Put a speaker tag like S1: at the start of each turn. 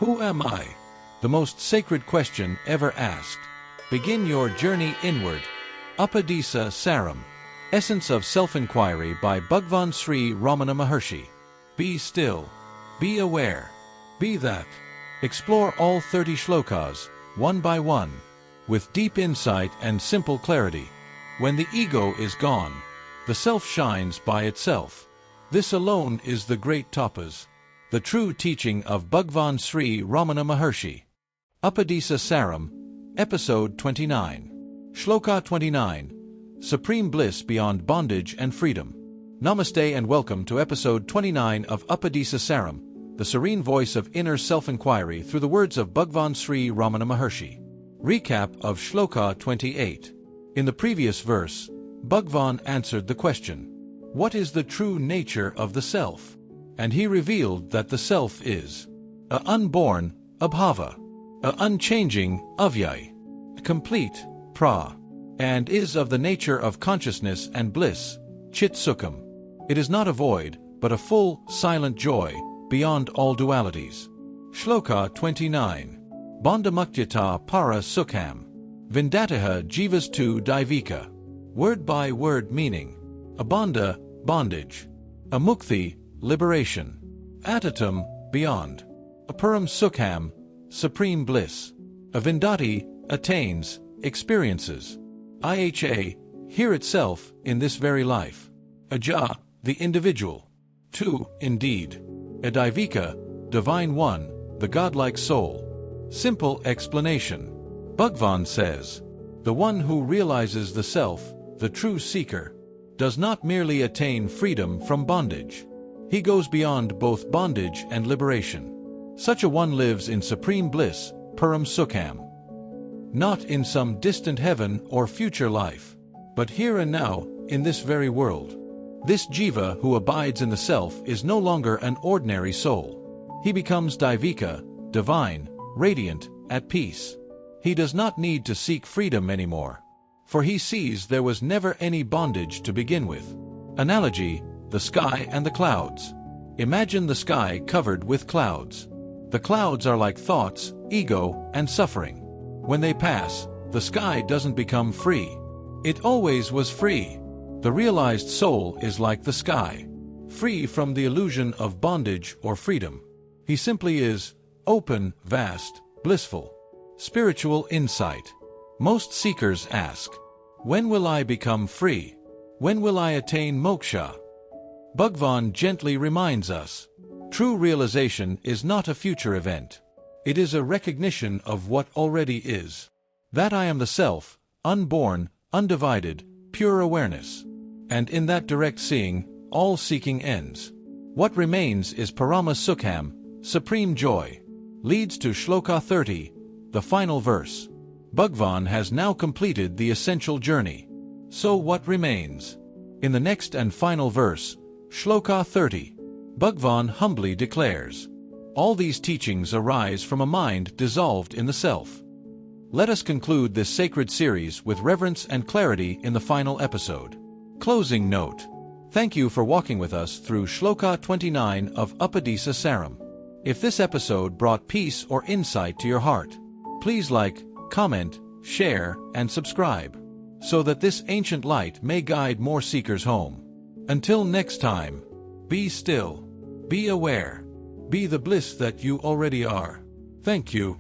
S1: Who am I? The most sacred question ever asked. Begin your journey inward. Upadēśa Sāram. Essence of Self-Enquiry by Bhagwan Sri Ramana Maharshi. Be still. Be aware. Be that. Explore all 30 shlokas, one by one, with deep insight and simple clarity. When the ego is gone, the self shines by itself. This alone is the great tapas, the true teaching of Bhagwan Sri Ramana Maharshi. Upadēśa Saram, Episode 29. Shloka 29. Supreme Bliss Beyond Bondage and Freedom. Namaste and welcome to Episode 29 of Upadēśa Saram, the serene voice of inner self-inquiry through the words of Bhagwan Sri Ramana Maharshi. Recap of Shloka 28. In the previous verse, Bhagwan answered the question, what is the true nature of the self? And he revealed that the self is a unborn, abhava, a unchanging, avyay, complete, pra, and is of the nature of consciousness and bliss, chit sukham. It is not a void, but a full, silent joy, beyond all dualities. Shloka 29. Bandhamuktita para sukham. Vindataha jivas tu daivika. Word by word meaning. Abandha, bondage. Amukti, liberation. Atatam, beyond. Aparam sukham, supreme bliss. Avindati, attains, experiences. Iha, here itself, in this very life. Aja, the individual. Tu, indeed. Adaivika, divine one, the godlike soul. Simple explanation. Bhagwan says, the one who realizes the self, the true seeker, does not merely attain freedom from bondage. He goes beyond both bondage and liberation. Such a one lives in supreme bliss, param sukham. Not in some distant heaven or future life, but here and now, in this very world. This jiva who abides in the self is no longer an ordinary soul. He becomes daivika, divine, radiant, at peace. He does not need to seek freedom anymore, for he sees there was never any bondage to begin with. Analogy, the sky and the clouds. Imagine the sky covered with clouds. The clouds are like thoughts, ego, and suffering. When they pass, the sky doesn't become free. It always was free. The realized soul is like the sky, free from the illusion of bondage or freedom. He simply is, open, vast, blissful. Spiritual insight. Most seekers ask, when will I become free? When will I attain moksha? Bhagwan gently reminds us, true realization is not a future event. It is a recognition of what already is. That I am the self, unborn, undivided, pure awareness. And in that direct seeing, all seeking ends. What remains is parama sukham, supreme joy. Leads to Shloka 30, the final verse. Bhagwan has now completed the essential journey. So what remains? In the next and final verse, Shloka 30, Bhagwan humbly declares, all these teachings arise from a mind dissolved in the self. Let us conclude this sacred series with reverence and clarity in the final episode. Closing note. Thank you for walking with us through Shloka 29 of Upadēśa Saram. If this episode brought peace or insight to your heart, please like, comment, share, and subscribe, so that this ancient light may guide more seekers home. Until next time, be still, be aware, be the bliss that you already are. Thank you.